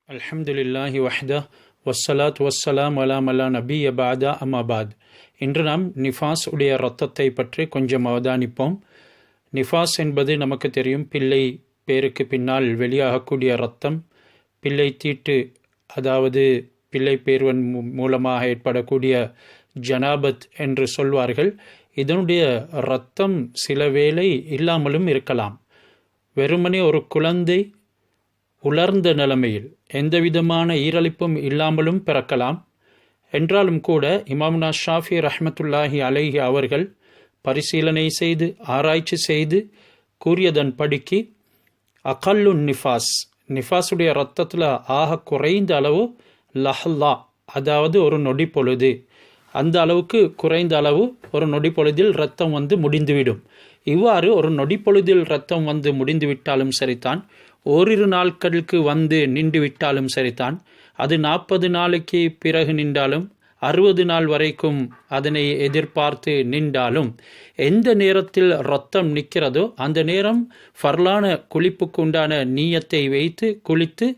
அல்ஹம்துலில்லாஹி வஹ்தா வஸ்ஸலாத் வஸ்ஸலாம் அலா மல்லா நபி அபாதா அம்மாபாத். இன்று நாம் நிஃபாஸ் உடைய இரத்தத்தை பற்றி கொஞ்சம் அவதானிப்போம். நிஃபாஸ் என்பது நமக்கு தெரியும், பிள்ளை பேருக்கு பின்னால் வெளியாகக்கூடிய இரத்தம். பிள்ளை தீட்டு, அதாவது பிள்ளை பேர்வன் மூலமாக ஏற்படக்கூடிய ஜனாபத் என்று சொல்வார்கள். இதனுடைய இரத்தம் சில வேளை இல்லாமலும் இருக்கலாம். வெறுமனே ஒரு குழந்தை உலர்ந்த நிலைமையில் எந்தவிதமான ஈரலிப்பும் இல்லாமலும் பிறக்கலாம். என்றாலும் கூட இமாம்னா ஷாஃபி ரஹ்மத்துல்லாஹி அலைஹி அவர்கள் பரிசீலனை செய்து ஆராய்ச்சி செய்து கூறியதன் படிக்கு அகல்லு நிஃபாஸுடைய இரத்தத்தில் ஆக குறைந்த அளவு லஹ்லா, அதாவது ஒரு நொடி பொழுது. அந்த அளவுக்கு குறைந்த அளவு ஒரு நொடி பொழுதில் இரத்தம் முடிந்துவிடும். இவ்வாறு ஒரு நொடி பொழுதில் இரத்தம் முடிந்து விட்டாலும் சரிதான், ஓரிரு நாட்களுக்கு நின்று விட்டாலும் சரிதான், அது 40 நாளைக்கு பிறகு நின்றாலும் 60 நாள் வரைக்கும் அதனை எதிர்பார்த்து நின்றாலும், எந்த நேரத்தில் இரத்தம் நிற்கிறதோ அந்த நேரம் ஃபர்லான குளிப்புக்கு உண்டான நீயத்தை வைத்து குளித்து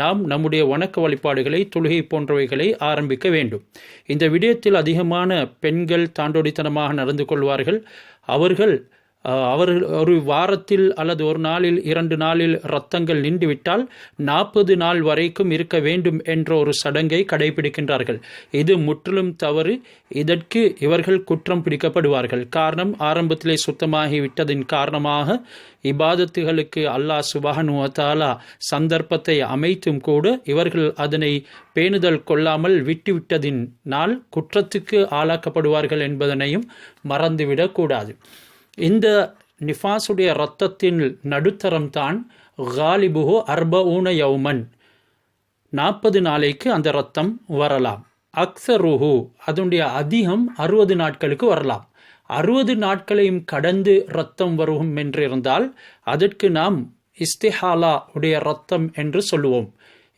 நாம் நம்முடைய வணக்க வழிபாடுகளை, தொழுகை போன்றவைகளை ஆரம்பிக்க வேண்டும். இந்த விடயத்தில் அதிகமான பெண்கள் தாண்டோடித்தனமாக நடந்து கொள்வார்கள். அவர்கள் ஒரு வாரத்தில் அல்லது ஒரு நாளில் 2 நாளில் இரத்தங்கள் நின்றுவிட்டால் 40 நாள் வரைக்கும் இருக்க வேண்டும் என்ற ஒரு சடங்கை கடைபிடிக்கின்றார்கள். இது முற்றிலும் தவறு. இதற்கு இவர்கள் குற்றம் பிடிக்கப்படுவார்கள். காரணம், ஆரம்பத்திலே சுத்தமாகி விட்டதின் காரணமாக இபாதத்துகளுக்கு அல்லாஹ் சுப்ஹானஹு வ தஆலா சந்தர்ப்பத்தை அமைத்தும் கூட இவர்கள் அதனை பேணுதல் கொள்ளாமல் விட்டுவிட்டதினால் குற்றத்துக்கு ஆளாக்கப்படுவார்கள் என்பதனையும் மறந்துவிடக்கூடாது. இந்த நிஃபாஸுடைய இரத்தத்தின் நடுத்தரம் தான் காலிபுஹு அர்பஊன யௌமன், 40 நாளைக்கு அந்த இரத்தம் வரலாம். அக்ஸருஹு, அதனுடைய அதிகம் 60 நாட்களுக்கு வரலாம். 60 நாட்களையும் கடந்து இரத்தம் வரும் என்றிருந்தால் அதற்கு நாம் இஸ்திஹாலா உடைய இரத்தம் என்று சொல்லுவோம்.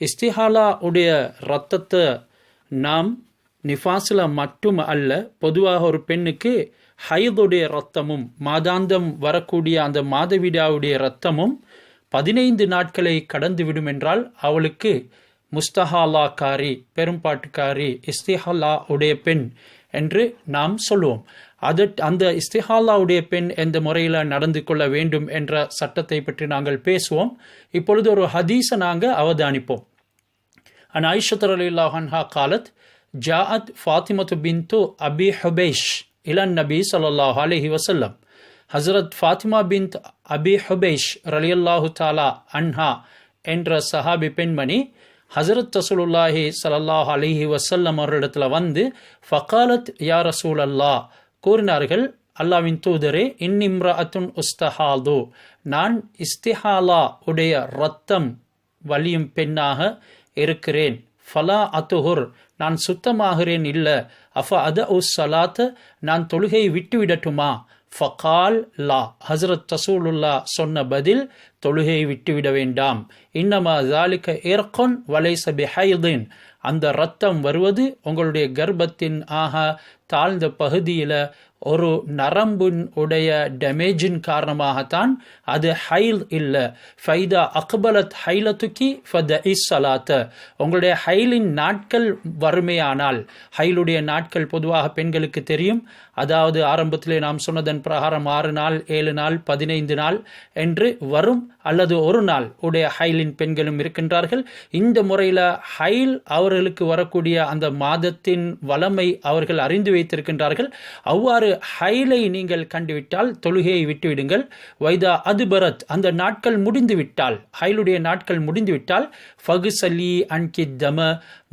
இஸ்திஹாலா உடைய இரத்தத்தை நாம் நிஃபாஸில் மட்டும் அல்ல, பொதுவாக ஒரு பெண்ணுக்கு ஹைதுடைய இரத்தமும் மாதாந்தம் வரக்கூடிய அந்த மாதவிடாவுடைய இரத்தமும் 15 நாட்களை கடந்து விடும் என்றால் அவளுக்கு முஸ்தஹாலாக்காரி, பெரும்பாட்டுக்காரி, இஸ்திஹாலா உடைய பெண் என்று நாம் சொல்லுவோம். அந்த இஸ்திஹாலாவுடைய பெண் எந்த முறையில் நடந்து கொள்ள வேண்டும் என்ற சட்டத்தை பற்றி நாங்கள் பேசுவோம். இப்பொழுது ஒரு ஹதீஸை நாங்கள் அவதானிப்போம். அன் ஆயிஷா ரலியல்லாஹு அன்ஹா காலத் ஜாஅத் ஃபாத்திமத்து பின்து அபி ஹுபைஷ் இலன் நபி ஸல்லல்லாஹு அலைஹி வஸல்லம். ஹஸ்ரத் ஃபாத்திமா பின்த் அபி ஹுபைஷ் ரலியல்லாஹு தஆலா அன்ஹா என்ற சஹாபி பெண்மணி ஹஸ்ரத் ரசூலுல்லாஹி ஸல்லல்லாஹு அலைஹி வஸல்லம் அவரிடத்தில் ஃபகாலத் யா ரசூலல்லாஹ், கூறினார்கள், அல்லாஹ்வின் தூதரே, இன்னிம்ரஅத்துன் உஸ்தஹாது, நான் இஸ்திஹாலா உடைய இரத்தம் வலியும் பெண்ணாக இருக்கிறேன். ஃபலா அத்துஹுர், நான் சுத்தமாகிறேன் இல்ல. அஃப அத உஸ் சலாத்த, நான் தொழுகையை விட்டுவிடட்டுமா? ஃபகால் லா, ஹஸ்ரத் ரசூலுல்லா சொன்ன பதில், தொழுகையை விட்டுவிட வேண்டாம். இன்னமா ஜாலிக இர்குன் வலைஸ பிஹைதின், அந்த இரத்தம் வருவது உங்களுடைய கர்ப்பத்தின் ஆக தாழ்ந்த பகுதியில் ஒரு நரம்பின் உடைய டேமேஜின் காரணமாகத்தான், அது ஹைல் இல்லை. ஃபைதா அக்பலத் ஹைலத்துக்கி ஃபத இஸ் சலாத்த, உங்களுடைய ஹைலின் நாட்கள் வறுமையானால், ஹைலுடைய நாட்கள் பொதுவாக பெண்களுக்கு தெரியும், அதாவது ஆரம்பத்திலே நாம் சொன்னதன் பிரகாரம் 6 நாள், 7 நாள், 15 நாள் என்று வரும், அல்லது ஒரு நாள் உடைய ஹைலின் பெண்களும் இருக்கின்றார்கள். இந்த முறையில் ஹைல் அவர்களுக்கு வரக்கூடிய அந்த மாதத்தின் வளமை அவர்கள் அறிந்து வைத்திருக்கின்றார்கள். அவ்வாறு ஹைலை நீங்கள் கண்டுவிட்டால் தொழுகையை விட்டுவிடுங்கள். வைதா அதுபரத், அந்த நாட்கள் முடிந்துவிட்டால், ஹைலுடைய நாட்கள் முடிந்துவிட்டால், ஃபகுசலி அன்கித்தம,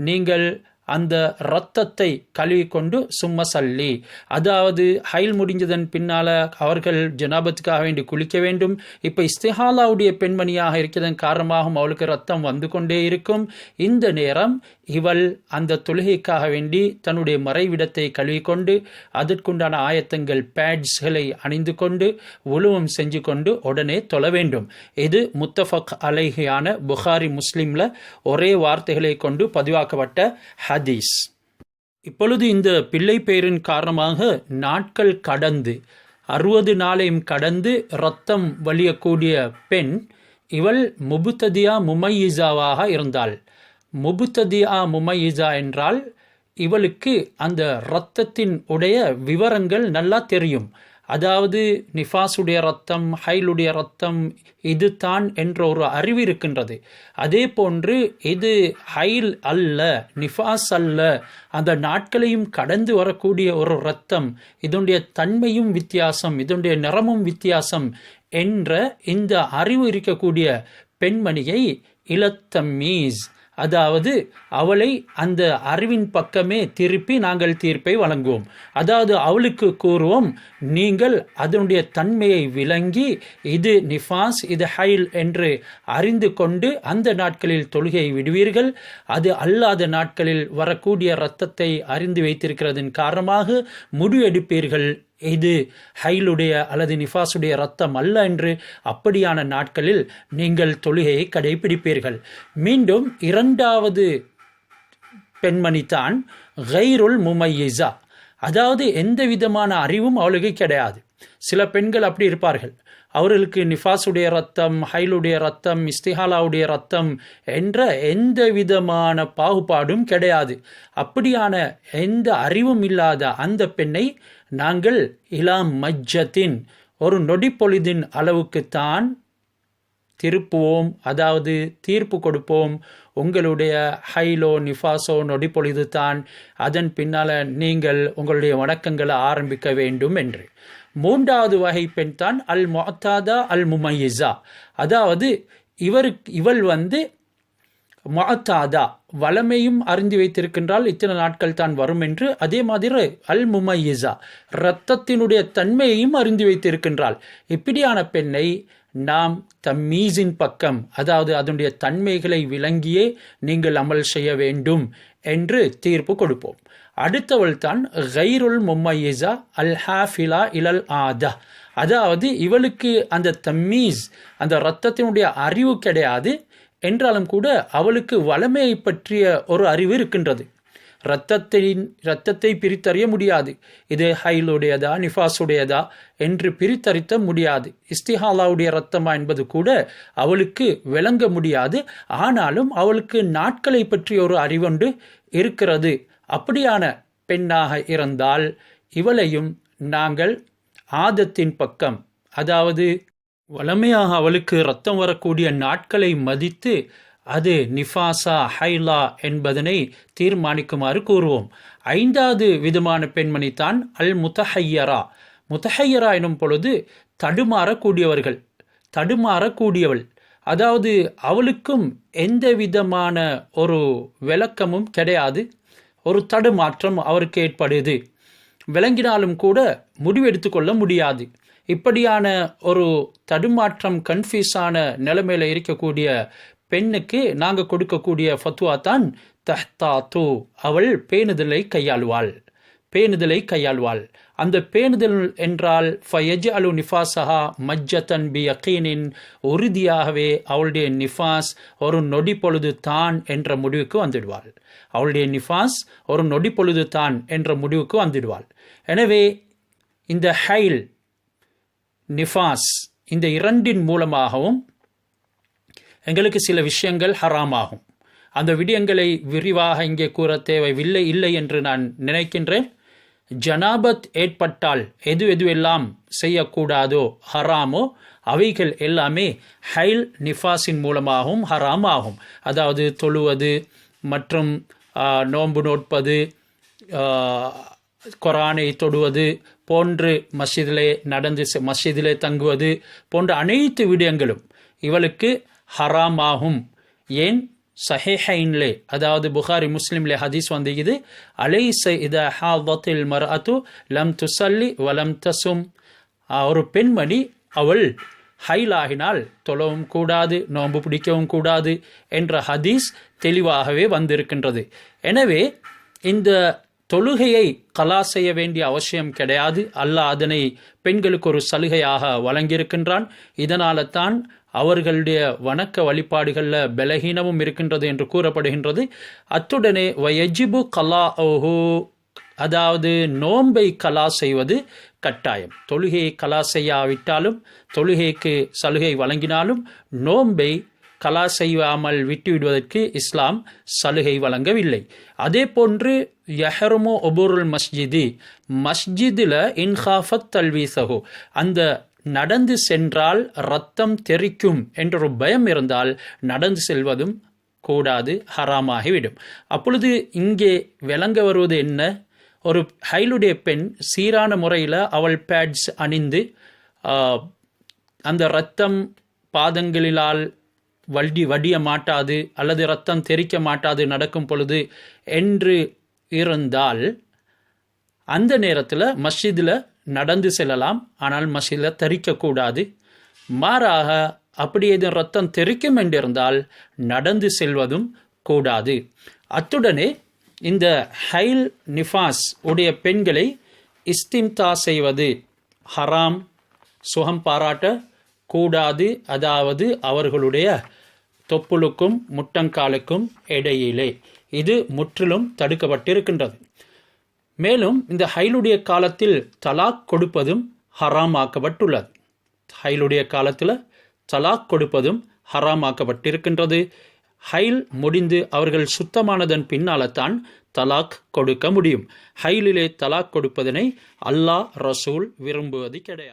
நீங்கள் அந்த இரத்தத்தை கழுவி கொண்டு சும்ம சல்லி, அதாவது ஹைல் முடிஞ்சதன் பின்னால அவர்கள் ஜனாபத்துக்காக வேண்டி குளிக்க வேண்டும். இப்போ இஸ்திஹாலாவுடைய பெண்மணியாக இருக்கிறதன் காரணமாகவும் அவளுக்கு ரத்தம் வந்து கொண்டே இருக்கும். இந்த நேரம் இவள் அந்த தொழுகைக்காக வேண்டி தன்னுடைய மறைவிடத்தை கழுவி கொண்டு அதற்குண்டான ஆயத்தங்கள், பேட்ஸ்களை அணிந்து கொண்டு உலுவம் செஞ்சு கொண்டு உடனே தொழ வேண்டும். இது முத்தஃபக் அலைஹியான புகாரி முஸ்லிம்ல ஒரே வார்த்தைகளை கொண்டு பதிவாக்கப்பட்ட ஹதீஸ். இப்பொழுது இந்த பிள்ளை பெயரின் காரணமாக நாட்கள் கடந்து 60 நாளையும் கடந்து இரத்தம் வலியக்கூடிய பெண் இவள் முபுத்ததியா முமையிசாவாக இருந்தாள். முபுத்ததியா முமையிசா என்றால் இவளுக்கு அந்த இரத்தத்தின் உடைய விவரங்கள் நல்லா தெரியும். அதாவது நிஃபாஸுடைய ரத்தம், ஹைலுடைய ரத்தம் இது தான் என்ற ஒரு அறிவு இருக்கின்றது. அதே போன்று இது ஹைல் அல்ல, நிஃபாஸ் அல்ல, அந்த நாட்களையும் கடந்து வரக்கூடிய ஒரு இரத்தம், இதனுடைய தன்மையும் வித்தியாசம், இதனுடைய நிறமும் வித்தியாசம் என்ற இந்த அறிவு இருக்கக்கூடிய பெண்மணியை இலத்தமீஸ், அதாவது அவளை அந்த அறிவின் பக்கமே திருப்பி நாங்கள் தீர்ப்பை வழங்குவோம். அதாவது அவளுக்கு கூறுவோம், நீங்கள் அதனுடைய தன்மையை விளங்கி இது நிஃபாஸ் இது ஹைல் என்று அறிந்து கொண்டு அந்த நாட்களில் தொழுகையை விடுவீர்கள். அது அல்லாத நாட்களில் வரக்கூடிய இரத்தத்தை அறிந்து வைத்திருக்கிறதன் காரணமாக முடிவெடுப்பீர்கள் இது ஹைலுடைய அல்லது நிஃபாசுடைய ரத்தம் அல்ல என்று. அப்படியான நாட்களில் நீங்கள் தொழுகையை கடைபிடிப்பீர்கள். மீண்டும் இரண்டாவது பெண்மணிதான் கைருல் முமையிசா, அதாவது எந்த விதமான அறிவும் அவளுக்கு கிடையாது. சில பெண்கள் அப்படி இருப்பார்கள், அவர்களுக்கு நிஃபாசுடைய ரத்தம், ஹைலுடைய ரத்தம், இஸ்திஹாலாவுடைய ரத்தம் என்ற எந்த விதமான பாகுபாடும் கிடையாது. அப்படியான எந்த அறிவும் இல்லாத அந்த பெண்ணை நாங்கள் இலா மஜ்ஜத்தின், ஒரு நொடி பொழுதின் அளவுக்குத்தான் திருப்புவோம், அதாவது தீர்ப்பு கொடுப்போம். உங்களுடைய ஹைலோ நிஃபாஸோ நொடி பொழுது தான், அதன் பின்னால் நீங்கள் உங்களுடைய வணக்கங்களை ஆரம்பிக்க வேண்டும் என்று. மூன்றாவது வகை பெண் தான் அல் முஅத்தாதா அல் முமையிசா, அதாவது இவள் முஅத்தாதா, வளமையும் அறிந்து வைத்திருக்கின்றால் இத்தனை நாட்கள் தான் வரும் என்று. அதே மாதிரி அல் முமையிசா, இரத்தத்தினுடைய தன்மையையும் அறிந்து வைத்திருக்கின்றாள். இப்படியான பெண்ணை நாம் தம்மீஸின் பக்கம், அதாவது அதனுடைய தன்மைகளை விளங்கியே நீங்கள் அமல் செய்ய வேண்டும் என்று தீர்ப்பு கொடுப்போம். அடுத்தவள் தான் கைருல் முமையிசா அல் ஹாஃபிலா இலல் ஆதா, அதாவது இவளுக்கு அந்த தம்மீஸ், அந்த இரத்தத்தினுடைய அறிவு கிடையாது என்றாலும் கூட அவளுக்கு வளமையை பற்றிய ஒரு அறிவு இருக்கின்றது. இரத்தத்தை பிரித்தறிய முடியாது, இது ஹைலுடையதா நிஃபாஸுடையதா என்று பிரித்தறித்த முடியாது. இஸ்திஹாலாவுடைய இரத்தமா என்பது கூட அவளுக்கு விளங்க முடியாது. ஆனாலும் அவளுக்கு நாட்களை பற்றிய ஒரு அறிவொன்று இருக்கிறது. அப்படியான பெண்ணாக இருந்தால் இவளையும் நாங்கள் ஆதத்தின் பக்கம், அதாவது வளமையாக அவளுக்கு இரத்தம் வரக்கூடிய நாட்களை மதித்து அது நிஃபாசா ஹைலா என்பதனை தீர்மானிக்குமாறு கூறுவோம். ஐந்தாவது விதமான பெண்மணி தான் அல் முத்தஹையரா. முத்தஹையரா எனும் பொழுது தடுமாறக்கூடியவள், அதாவது அவளுக்கும் எந்த விதமான ஒரு விளக்கமும் கிடையாது, ஒரு தடுமாற்றம் அவருக்கு ஏற்படுது, விளங்கினாலும் கூட முடிவெடுத்து கொள்ள முடியாது. இப்படியான ஒரு தடுமாற்றம் கன்ஃபியூஸான நிலைமையில் இருக்கக்கூடிய பெண்ணுக்கு நாங்கள் கொடுக்கக்கூடிய ஃபத்வா தான் தஹ்தாத்து, அவள் பேணுதலை கையாள்வாள். அந்த பேணுதல் என்றால் ஃபயஜ்அலு நிஃபாஸஹா மஜ்ஜத்தன் பி யகீனின், உறுதியாகவே அவளுடைய நிஃபாஸ் ஒரு நொடி பொழுது தான் என்ற முடிவுக்கு வந்துடுவாள். எனவே இந்த ஹைல் நிஃபாஸ் இந்த இரண்டின் மூலமாகவும் எங்களுக்கு சில விஷயங்கள் ஹராமாகும். அந்த விடயங்களை விரிவாக இங்கே கூற தேவையில்லை என்று நான் நினைக்கின்றேன். ஜனாபத் ஏற்பட்டால் எதுவெல்லாம் செய்யக்கூடாதோ ஹராமோ அவைகள் எல்லாமே ஹைல் நிஃபாஸின் மூலமாகவும் ஹராமாகும். அதாவது தொழுவது மற்றும் நோன்பு நோட்பது, குரானை தொடுவது போன்று, மஸ்ஜிதிலே தங்குவது போன்ற அனைத்து விடயங்களும் இவளுக்கு ஹராமாகும். ஏன்? சஹீஹைன்லே, அதாவது புகாரி முஸ்லிம்லே ஹதீஸ் இது, அலைஸ இதா ஹாதத்தில் மர்அத்து லம் துஸல்லி வலம் தசும், ஒரு பெண்மணி அவள் ஹைலாகினால் தொழவும் கூடாது, நோன்பு பிடிக்கவும் கூடாது என்ற ஹதீஸ் தெளிவாகவே வந்திருக்கின்றது. எனவே இந்த தொழுகையை கலா செய்ய வேண்டிய அவசியம் கிடையாது. அல்லாஹ் அதனை பெண்களுக்கு ஒரு சலுகையாக வழங்கியிருக்கின்றான். இதனால தான் அவர்களுடைய வணக்க வழிபாடுகளில் பலகீனமும் இருக்கின்றது என்று கூறப்படுகின்றது. அத்துடனே வயஜிபு கலா ஓஹோ, அதாவது நோன்பை கலா செய்வது கட்டாயம். தொழுகையை கலா செய்யாவிட்டாலும், தொழுகைக்கு சலுகை வழங்கினாலும், நோன்பை கலா செய்யாமல் விட்டுவிடுவதற்கு இஸ்லாம் சலுகை வழங்கவில்லை. அதே போன்று யஹ்ருமு உபூருல் மஸ்ஜிதி, மஸ்ஜிதில் இன்ஹாஃபத் தல்வீசஹு, அந்த நடந்து சென்றால் இரத்தம் தெறிக்கும் என்ற ஒரு பயம் இருந்தால் நடந்து செல்வதும் கூடாது, ஹராமாகிவிடும். அப்பொழுது இங்கே விளங்க வருவது என்ன? ஒரு ஹைலுடைய பெண் சீரான முறையில் அவள் பேட்ஸ் அணிந்து அந்த இரத்தம் பாதங்களிலால் வடிய மாட்டாது அல்லது இரத்தம் தெறிக்க மாட்டாது நடக்கும் பொழுது என்று இருந்தால் அந்த நேரத்தில் மஸ்ஜிதில் நடந்து செல்லலாம், ஆனால் மஸ்ஜிதில் தெறிக்கக்கூடாது. மாறாக அப்படி எதுவும் இரத்தம் தெறிக்கும் என்றிருந்தால் நடந்து செல்வதும் கூடாது. அத்துடனே இந்த ஹைல் நிஃபாஸ் உடைய பெண்களை இஸ்திம்தா செய்வது ஹராம், சுகம் பாராட்ட கூடாது. அதாவது அவர்களுடைய தொப்புளுக்கும் முட்டங்காலுக்கும் இடையிலே இது முற்றிலும் தடுக்கப்பட்டிருக்கின்றது. மேலும் இந்த ஹைலுடைய காலத்தில் தலாக் கொடுப்பதும் ஹராம் ஆக்கப்பட்டுள்ளது. ஹைலுடைய காலத்தில் தலாக் கொடுப்பதும் ஹராம் ஆக்கப்பட்டிருக்கின்றது. ஹைல் முடிந்து அவர்கள் சுத்தமானதன் பின்னால்தான் தலாக் கொடுக்க முடியும். ஹைலிலே தலாக் கொடுப்பதனை அல்லாஹ் ரசூல் விரும்புவது கிடையாது.